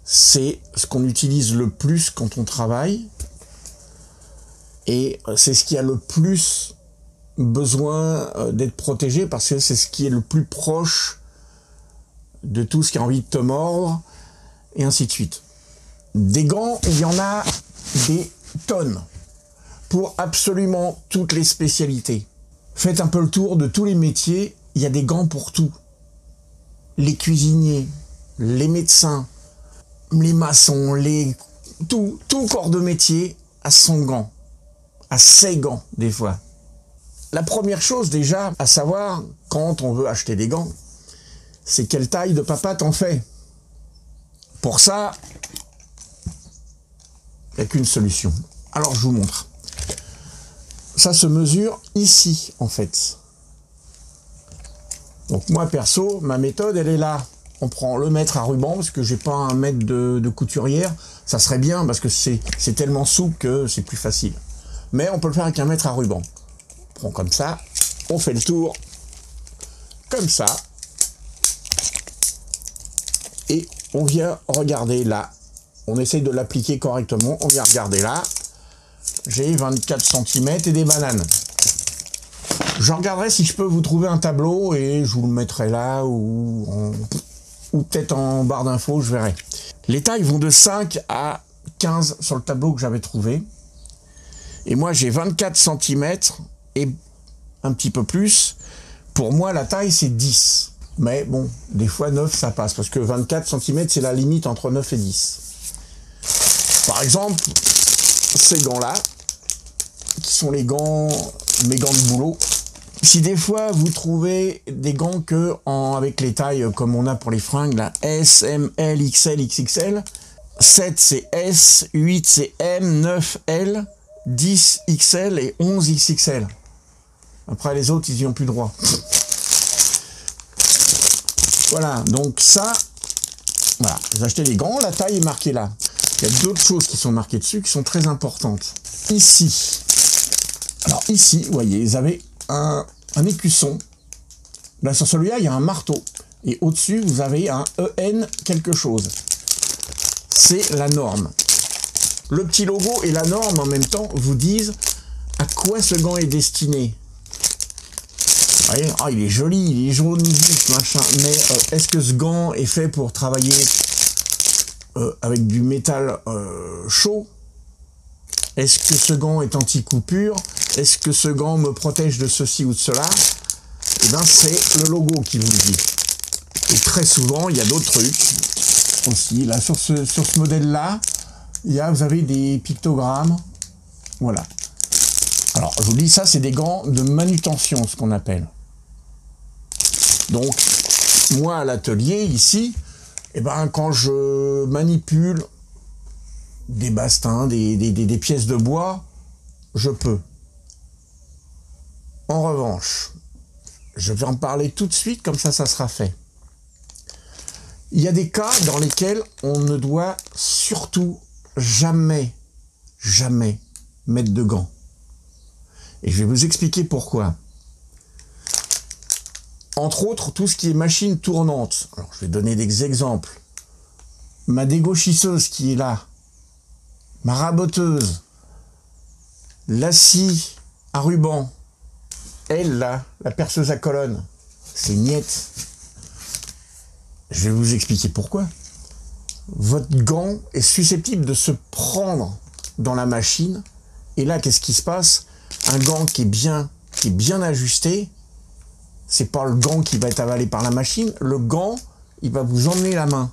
C'est ce qu'on utilise le plus quand on travaille, et c'est ce qui a le plus besoin d'être protégé, parce que c'est ce qui est le plus proche de tout ce qui a envie de te mordre, et ainsi de suite. Des gants, il y en a des tonnes, pour absolument toutes les spécialités. Faites un peu le tour de tous les métiers, il y a des gants pour tout. Les cuisiniers, les médecins, les maçons, tout corps de métier a son gant, a ses gants des fois. La première chose déjà à savoir quand on veut acheter des gants, c'est quelle taille de papa t'en fais. Pour ça, il n'y a qu'une solution. Alors je vous montre. Ça se mesure ici, en fait. Donc moi, perso, ma méthode, elle est là. On prend le mètre à ruban, parce que j'ai pas un mètre de couturière. Ça serait bien, parce que c'est tellement souple que c'est plus facile. Mais on peut le faire avec un mètre à ruban. On prend comme ça, on fait le tour, comme ça. Et on vient regarder là. On essaye de l'appliquer correctement. On vient regarder là. J'ai 24 cm et des bananes. Je regarderai si je peux vous trouver un tableau et je vous le mettrai là ou peut-être en barre d'infos, je verrai. Les tailles vont de 5 à 15 sur le tableau que j'avais trouvé. Et moi, j'ai 24 cm et un petit peu plus. Pour moi, la taille, c'est 10. Mais bon, des fois 9, ça passe. Parce que 24 cm, c'est la limite entre 9 et 10. Par exemple, ces gants-là, qui sont mes gants de boulot. Si des fois vous trouvez des gants avec les tailles comme on a pour les fringues, là, S, M, L, XL, XXL, 7 c'est S, 8 c'est M, 9 L, 10 XL et 11 XXL. Après les autres, ils n'y ont plus droit. Voilà, donc ça, voilà, vous achetez les gants, la taille est marquée là. Il y a d'autres choses qui sont marquées dessus qui sont très importantes. Ici, alors ici, vous voyez, vous avez un écusson. Là, sur celui-là, il y a un marteau. Et au-dessus, vous avez un EN quelque chose. C'est la norme. Le petit logo et la norme, en même temps, vous disent à quoi ce gant est destiné. Vous voyez, ah, il est joli, il est jaune, machin. Mais est-ce que ce gant est fait pour travailler avec du métal chaud? Est-ce que ce gant est anti-coupure? Est-ce que ce gant me protège de ceci ou de cela? Eh bien, c'est le logo qui vous le dit. Et très souvent, il y a d'autres trucs. aussi. Là, sur ce modèle-là, vous avez des pictogrammes. Voilà. Alors, je vous dis, ça, c'est des gants de manutention, ce qu'on appelle. Donc, moi, à l'atelier, ici, eh ben, quand je manipule des bastins, des pièces de bois, je peux. En revanche, je vais en parler tout de suite, comme ça sera fait. Il y a des cas dans lesquels on ne doit surtout jamais mettre de gants. Et je vais vous expliquer pourquoi. Entre autres, tout ce qui est machine tournante. Alors, je vais donner des exemples. Ma dégauchisseuse qui est là, ma raboteuse, la scie à ruban, elle là, la perceuse à colonne, c'est niette. Je vais vous expliquer pourquoi. Votre gant est susceptible de se prendre dans la machine. Et là, qu'est-ce qui se passe? Un gant qui est bien ajusté, c'est pas le gant qui va être avalé par la machine. Le gant, il va vous emmener la main.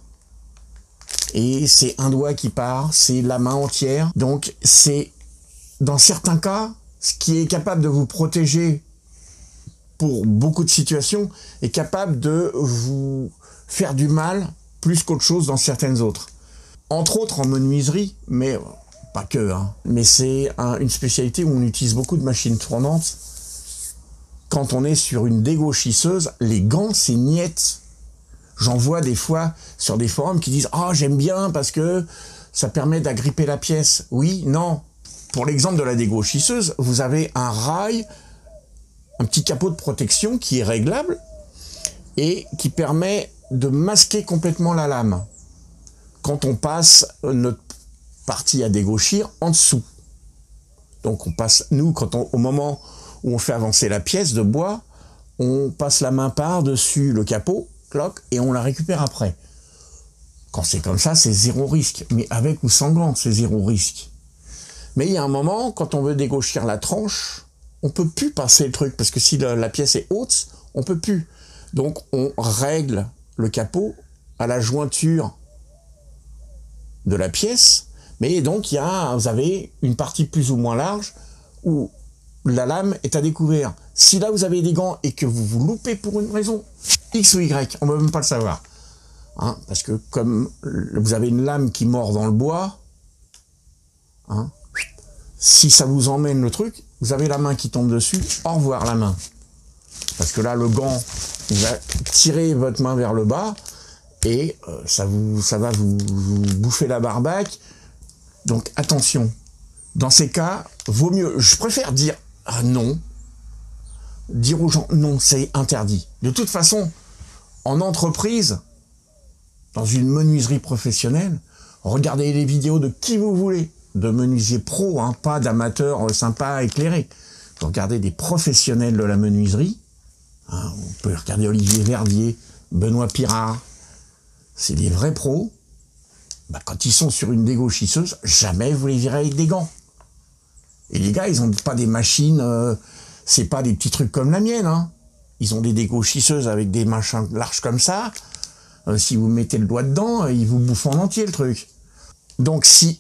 Et c'est un doigt qui part, c'est la main entière. Donc, c'est, dans certains cas, ce qui est capable de vous protéger pour beaucoup de situations, est capable de vous faire du mal plus qu'autre chose dans certaines autres. Entre autres en menuiserie, mais pas que, hein. Mais c'est une spécialité où on utilise beaucoup de machines tournantes. Quand on est sur une dégauchisseuse, les gants, c'est niette. J'en vois des fois sur des forums qui disent « Ah, j'aime bien parce que ça permet d'agripper la pièce. » Oui, non. Pour l'exemple de la dégauchisseuse, vous avez un rail, un petit capot de protection qui est réglable et qui permet de masquer complètement la lame quand on passe notre partie à dégauchir en dessous. Donc on passe, nous, au moment où on fait avancer la pièce de bois, on passe la main par-dessus le capot, cloc, et on la récupère après. Quand c'est comme ça, c'est zéro risque. Mais avec ou sans gants, c'est zéro risque. Mais il y a un moment, quand on veut dégauchir la tranche, on peut plus passer le truc, parce que si la pièce est haute, on peut plus. Donc on règle le capot à la jointure de la pièce, mais donc vous avez une partie plus ou moins large où la lame est à découvert. Si là vous avez des gants et que vous vous loupez pour une raison X ou Y, on ne peut même pas le savoir. Hein, parce que comme vous avez une lame qui mord dans le bois, hein, si ça vous emmène le truc, vous avez la main qui tombe dessus, au revoir la main. Parce que là, le gant, il va tirer votre main vers le bas et ça va vous bouffer la barbaque. Donc attention, dans ces cas, vaut mieux, je préfère dire ah non, dire aux gens non, c'est interdit. De toute façon, en entreprise, dans une menuiserie professionnelle, regardez les vidéos de qui vous voulez, de menuisiers pros, hein, pas d'amateurs sympas éclairés. Vous regardez des professionnels de la menuiserie, hein, vous pouvez regarder Olivier Verdier, Benoît Pirard, c'est des vrais pros. Bah, quand ils sont sur une dégauchisseuse, jamais vous les verrez avec des gants. Et les gars, ils ont pas des machines, c'est pas des petits trucs comme la mienne, hein. Ils ont des dégauchisseuses avec des machins larges comme ça. Si vous mettez le doigt dedans, ils vous bouffent en entier le truc. Donc si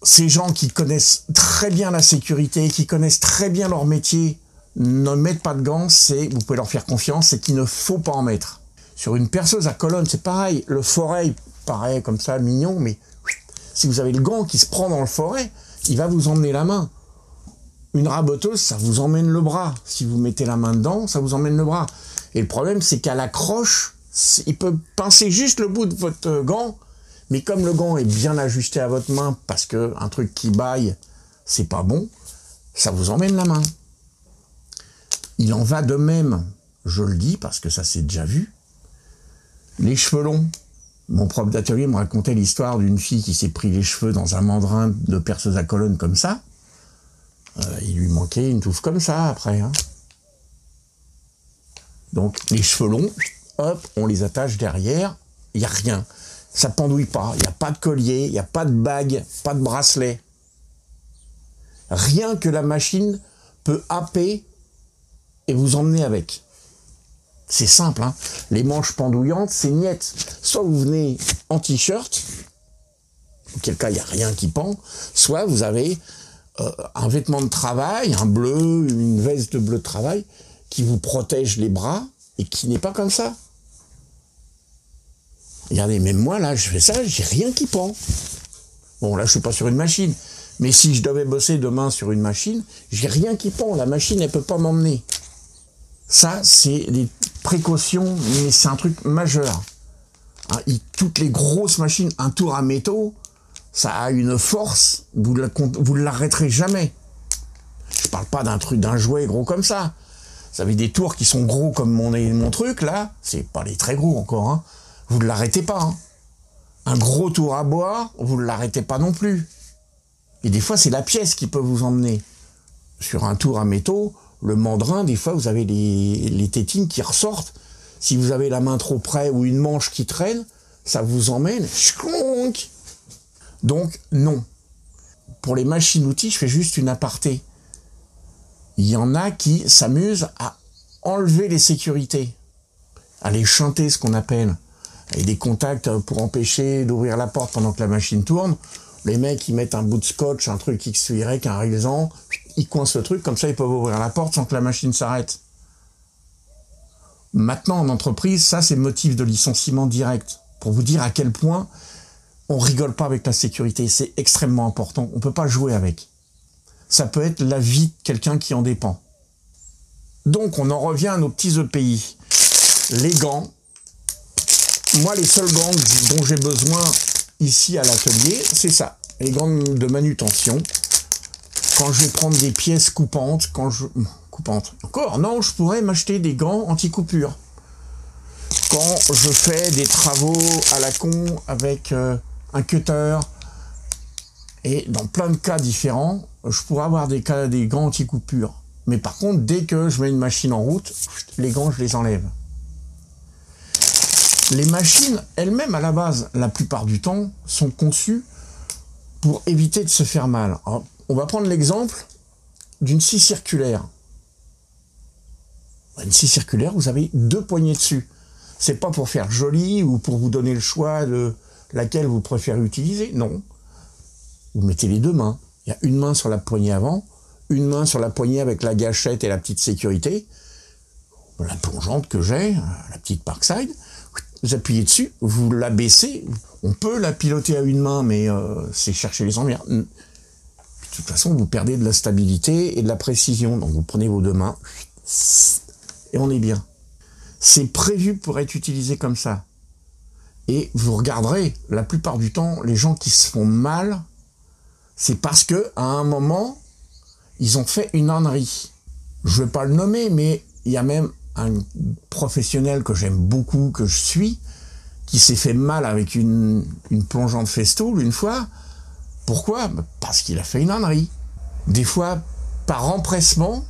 ces gens qui connaissent très bien la sécurité, qui connaissent très bien leur métier, ne mettent pas de gants, vous pouvez leur faire confiance, c'est qu'il ne faut pas en mettre. Sur une perceuse à colonne, c'est pareil. Le forêt paraît comme ça mignon, mais si vous avez le gant qui se prend dans le forêt, il va vous emmener la main. Une raboteuse, ça vous emmène le bras. Si vous mettez la main dedans, ça vous emmène le bras. Et le problème, c'est qu'à l'accroche, il peut pincer juste le bout de votre gant, mais comme le gant est bien ajusté à votre main, parce que un truc qui baille, c'est pas bon, ça vous emmène la main. Il en va de même, je le dis, parce que ça s'est déjà vu, les cheveux longs. Mon prof d'atelier me racontait l'histoire d'une fille qui s'est pris les cheveux dans un mandrin de perceuse à colonne comme ça. Il lui manquait une touffe comme ça après. Hein. Donc les cheveux longs, hop, on les attache derrière, il n'y a rien. Ça pendouille pas, il n'y a pas de collier, il n'y a pas de bague, pas de bracelet. Rien que la machine peut happer et vous emmener avec. C'est simple, hein. Les manches pendouillantes, c'est niette. Soit vous venez en t-shirt, auquel cas il n'y a rien qui pend, soit vous avez un vêtement de travail, un bleu, une veste de bleu de travail, qui vous protège les bras et qui n'est pas comme ça. Regardez, même moi, là, je fais ça, j'ai rien qui pend. Bon, là, je suis pas sur une machine. Mais si je devais bosser demain sur une machine, j'ai rien qui pend. La machine, elle peut pas m'emmener. Ça, c'est des précautions, mais c'est un truc majeur. Hein, toutes les grosses machines, un tour à métaux, ça a une force, vous ne l'arrêterez jamais. Je parle pas d'un jouet gros comme ça. Vous avez des tours qui sont gros comme mon truc, là, c'est pas les très gros encore, hein. Vous ne l'arrêtez pas. Hein. Un gros tour à bois, vous ne l'arrêtez pas non plus. Et des fois, c'est la pièce qui peut vous emmener. Sur un tour à métaux, le mandrin, des fois, vous avez les tétines qui ressortent. Si vous avez la main trop près ou une manche qui traîne, ça vous emmène. Schklonk. Donc, non. Pour les machines-outils, je fais juste une aparté. Il y en a qui s'amusent à enlever les sécurités, à les chanter, ce qu'on appelle, avec des contacts pour empêcher d'ouvrir la porte pendant que la machine tourne. Les mecs, ils mettent un bout de scotch, un truc X, Y, un raison, ils coincent le truc, comme ça ils peuvent ouvrir la porte sans que la machine s'arrête. Maintenant, en entreprise, ça c'est motif de licenciement direct. Pour vous dire à quel point on rigole pas avec la sécurité, c'est extrêmement important, on peut pas jouer avec. Ça peut être la vie de quelqu'un qui en dépend. Donc on en revient à nos petits EPI. Les gants. Moi, les seuls gants dont j'ai besoin ici à l'atelier, c'est ça. Les gants de manutention. Quand je vais prendre des pièces coupantes, coupantes. Encore, non, je pourrais m'acheter des gants anti-coupure. Quand je fais des travaux à la con avec un cutter, et dans plein de cas différents, je pourrais avoir des gants anti-coupure. Mais par contre, dès que je mets une machine en route, les gants, je les enlève. Les machines, elles-mêmes, à la base, la plupart du temps, sont conçues pour éviter de se faire mal. Alors, on va prendre l'exemple d'une scie circulaire. Une scie circulaire, vous avez 2 poignées dessus. C'est pas pour faire joli ou pour vous donner le choix de laquelle vous préférez utiliser. Non. Vous mettez les 2 mains. Il y a une main sur la poignée avant, une main sur la poignée avec la gâchette et la petite sécurité. La plongeante que j'ai, la petite Parkside. Vous appuyez dessus, vous la baissez. On peut la piloter à une main, mais c'est chercher les emmerdes. De toute façon, vous perdez de la stabilité et de la précision. Donc vous prenez vos 2 mains et on est bien. C'est prévu pour être utilisé comme ça. Et vous regarderez, la plupart du temps, les gens qui se font mal, c'est parce que à un moment, ils ont fait une ânerie. Je ne vais pas le nommer, mais il y a même un professionnel que j'aime beaucoup, que je suis, qui s'est fait mal avec une plongeante festool une fois. Pourquoi? Parce qu'il a fait une ânerie. Des fois, par empressement,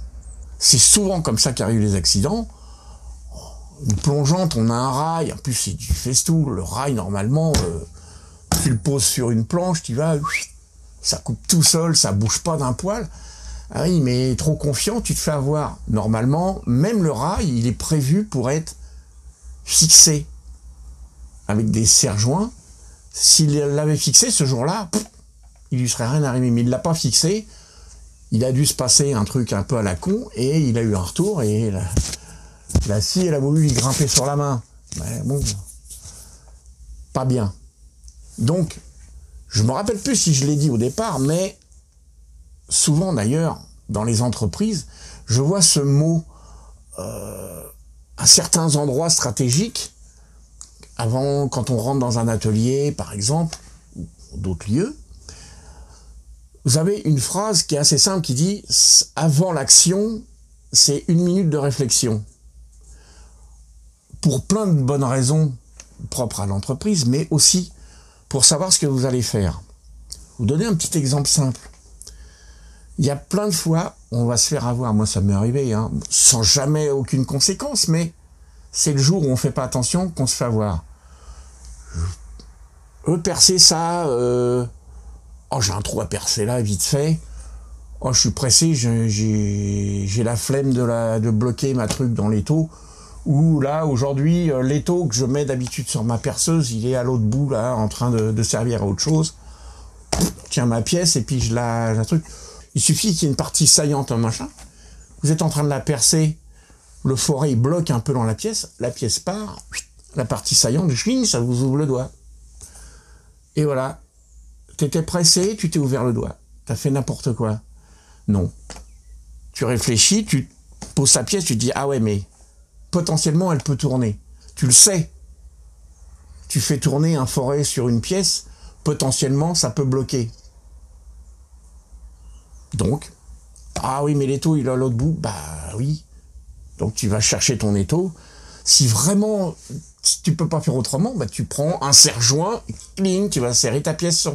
c'est souvent comme ça qu'arrivent les accidents. Une plongeante, on a un rail, en plus c'est du festool, le rail normalement, tu le poses sur une planche, tu vas, ça coupe tout seul, ça bouge pas d'un poil. Ah oui, mais trop confiant, tu te fais avoir. Normalement, même le rail, il est prévu pour être fixé avec des serre-joints. S'il l'avait fixé ce jour-là, il lui serait rien arrivé. Mais il l'a pas fixé. Il a dû se passer un truc un peu à la con et il a eu un retour et la scie, elle a voulu lui grimper sur la main. Mais bon, pas bien. Donc, je me rappelle plus si je l'ai dit au départ, mais souvent d'ailleurs, dans les entreprises, je vois ce mot à certains endroits stratégiques, avant, quand on rentre dans un atelier, par exemple, ou d'autres lieux, vous avez une phrase qui est assez simple qui dit « Avant l'action, c'est 1 minute de réflexion ». Pour plein de bonnes raisons propres à l'entreprise, mais aussi pour savoir ce que vous allez faire. Vous donner un petit exemple simple. Il y a plein de fois, on va se faire avoir, moi ça m'est arrivé, hein, sans jamais aucune conséquence, mais c'est le jour où on fait pas attention qu'on se fait avoir. Percer ça, oh j'ai un trou à percer là, vite fait, oh je suis pressé, j'ai la flemme de bloquer ma truc dans l'étau, Ou là, aujourd'hui, l'étau que je mets d'habitude sur ma perceuse, il est à l'autre bout, là, en train de servir à autre chose. Tiens ma pièce et puis je la truc. Il suffit qu'il y ait une partie saillante, un machin. Vous êtes en train de la percer, le forêt bloque un peu dans la pièce part, la partie saillante, ça vous ouvre le doigt. Et voilà. T'étais pressé, tu t'es ouvert le doigt. T'as fait n'importe quoi. Non. Tu réfléchis, tu poses sa pièce, tu te dis, ah ouais, mais potentiellement, elle peut tourner. Tu le sais. Tu fais tourner un forêt sur une pièce, potentiellement, ça peut bloquer. Donc, ah oui, mais l'étau, il est à l'autre bout. Bah oui. Donc, tu vas chercher ton étau. Si vraiment, si tu peux pas faire autrement, bah tu prends un serre-joint, cling, tu vas serrer ta pièce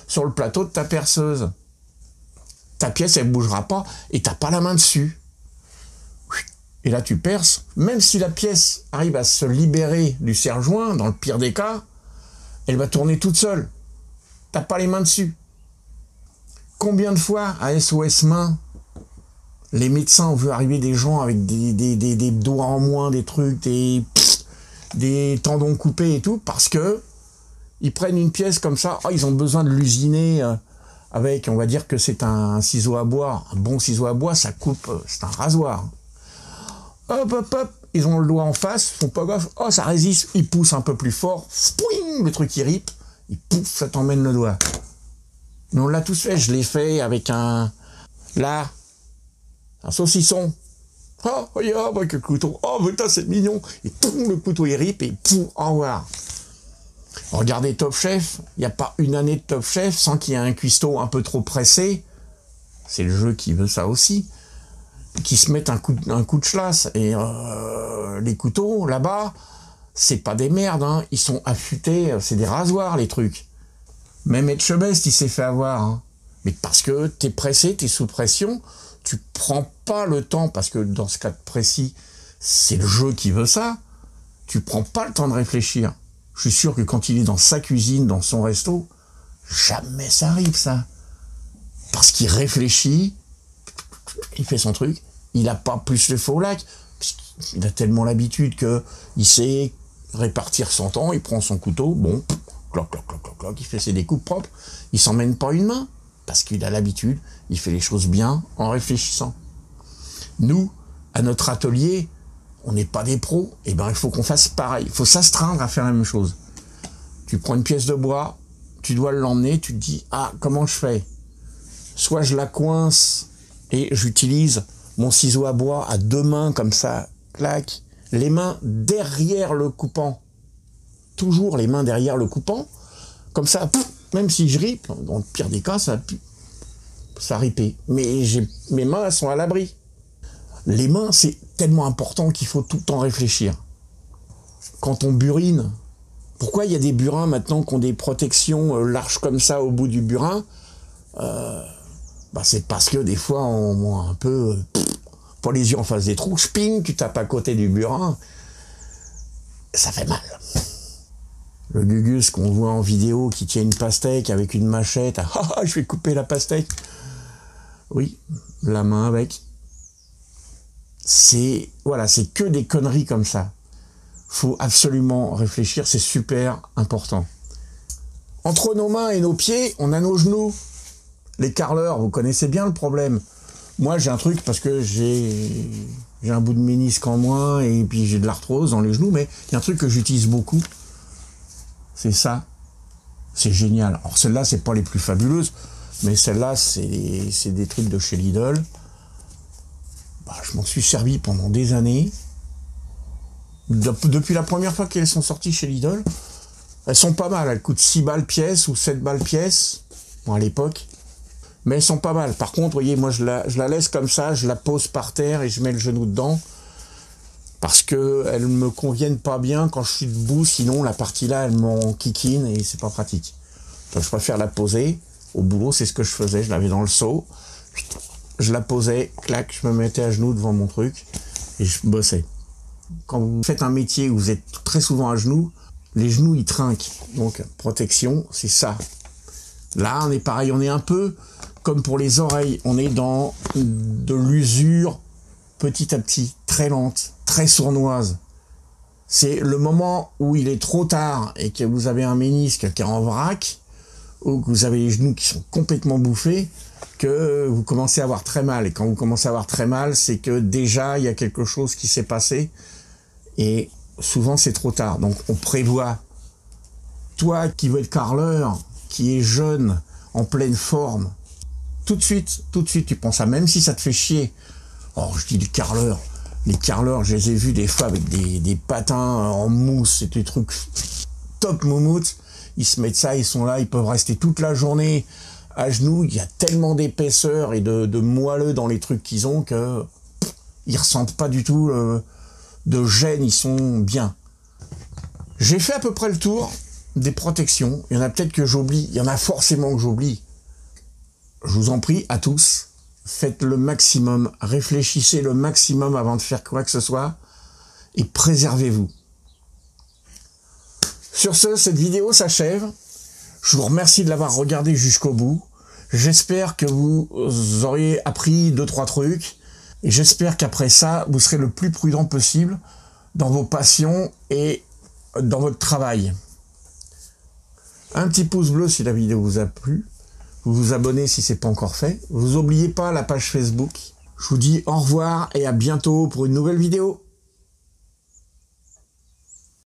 sur le plateau de ta perceuse. Ta pièce, elle bougera pas et t'as pas la main dessus. Et là, tu perces. Même si la pièce arrive à se libérer du serre-joint, dans le pire des cas, elle va tourner toute seule. T'as pas les mains dessus. Combien de fois, à SOS Main, les médecins ont vu arriver des gens avec des doigts en moins, des trucs, des tendons coupés et tout, parce que ils prennent une pièce comme ça, ils ont besoin de l'usiner avec, on va dire que c'est un ciseau à bois, un bon ciseau à bois, ça coupe, c'est un rasoir. Hop, hop, hop, ils ont le doigt en face, ils font pas gaffe, ça résiste, ils poussent un peu plus fort, spouing, le truc il rip, et pouf, ça t'emmène le doigt. Mais on l'a tous fait, je l'ai fait avec un saucisson. Regarde, avec le couteau. Oh, putain, c'est mignon. Et tout, le couteau, il rip, et pouf, au revoir. Regardez Top Chef. Il n'y a pas une année de Top Chef sans qu'il y ait un cuistot un peu trop pressé. C'est le jeu qui veut ça aussi. Qui se mette un coup de chlasse. Et les couteaux, là-bas, c'est pas des merdes, hein. Ils sont affûtés. C'est des rasoirs, les trucs. Même Etchebest, il s'est fait avoir. Hein. Mais parce que t'es pressé, t'es sous pression. Tu prends pas le temps, parce que dans ce cas précis, c'est le jeu qui veut ça, tu prends pas le temps de réfléchir. Je suis sûr que quand il est dans sa cuisine, dans son resto, jamais ça arrive, ça. Parce qu'il réfléchit, il fait son truc, il a pas plus le feu au lac, il a tellement l'habitude qu'il sait répartir son temps, il prend son couteau, bon, cloc, cloc, cloc, cloc, cloc, il fait ses découpes propres, il s'en mène pas une main. Parce qu'il a l'habitude, il fait les choses bien en réfléchissant. Nous, à notre atelier, on n'est pas des pros, et ben il faut qu'on fasse pareil. Il faut s'astreindre à faire la même chose. Tu prends une pièce de bois, tu dois l'emmener, tu te dis, comment je fais? Soit je la coince et j'utilise mon ciseau à bois à deux mains comme ça, clac, les mains derrière le coupant. Toujours les mains derrière le coupant, comme ça, pouf, même si je ripe, dans le pire des cas, ça ripait. Mais mes mains, elles sont à l'abri. Les mains, c'est tellement important qu'il faut tout le temps réfléchir. Quand on burine, pourquoi il y a des burins maintenant qui ont des protections larges comme ça au bout du burin? C'est parce que des fois, on a un peu... pas les yeux en face des trous, sping, tu tapes à côté du burin, ça fait mal. Le Gugus qu'on voit en vidéo qui tient une pastèque avec une machette, je vais couper la pastèque. Oui, la main avec. C'est que des conneries comme ça. Faut absolument réfléchir, c'est super important. Entre nos mains et nos pieds, on a nos genoux. Les carreleurs, vous connaissez bien le problème. Moi, j'ai un truc parce que j'ai un bout de ménisque en moins et puis j'ai de l'arthrose dans les genoux, mais il y a un truc que j'utilise beaucoup. C'est ça. C'est génial. Alors celles-là, c'est pas les plus fabuleuses, mais celles-là, c'est des trucs de chez Lidl. Je m'en suis servi pendant des années. Depuis la première fois qu'elles sont sorties chez Lidl, elles sont pas mal. Elles coûtent 6 balles pièce ou 7 balles pièce, à l'époque. Mais elles sont pas mal. Par contre, vous voyez, moi, je la laisse comme ça, je la pose par terre et je mets le genou dedans. Parce qu'elles me conviennent pas bien quand je suis debout, sinon la partie là, elle m'enquiquine et c'est pas pratique. Donc je préfère la poser. Au boulot, c'est ce que je faisais, je l'avais dans le seau, je la posais, clac, je me mettais à genoux devant mon truc et je bossais. Quand vous faites un métier où vous êtes très souvent à genoux, les genoux ils trinquent. Donc protection, c'est ça. Là, on est pareil, on est un peu comme pour les oreilles, on est dans de l'usure petit à petit, très lente, très sournoise. C'est le moment où il est trop tard et que vous avez un ménisque qui est en vrac, ou que vous avez les genoux qui sont complètement bouffés, que vous commencez à avoir très mal. Et quand vous commencez à avoir très mal, c'est que déjà, il y a quelque chose qui s'est passé. Et souvent, c'est trop tard. Donc, on prévoit. Toi qui veux être carreleur, qui est jeune, en pleine forme, tout de suite, tu penses à, même si ça te fait chier. Oh, je dis les carreleurs, je les ai vus des fois avec des patins en mousse et des trucs top moumoute. Ils se mettent ça, ils sont là, ils peuvent rester toute la journée à genoux. Il y a tellement d'épaisseur et de moelleux dans les trucs qu'ils ont que ils ressentent pas du tout de gêne, ils sont bien. J'ai fait à peu près le tour des protections. Il y en a peut-être que j'oublie, il y en a forcément que j'oublie. Je vous en prie à tous, faites le maximum, réfléchissez le maximum avant de faire quoi que ce soit et préservez-vous. Sur ce, cette vidéo s'achève. Je vous remercie de l'avoir regardé jusqu'au bout. J'espère que vous auriez appris 2-3 trucs. Et j'espère qu'après ça, vous serez le plus prudent possible dans vos passions et dans votre travail. Un petit pouce bleu si la vidéo vous a plu. Vous vous abonnez si c'est pas encore fait. Vous n'oubliez pas la page Facebook. Je vous dis au revoir et à bientôt pour une nouvelle vidéo.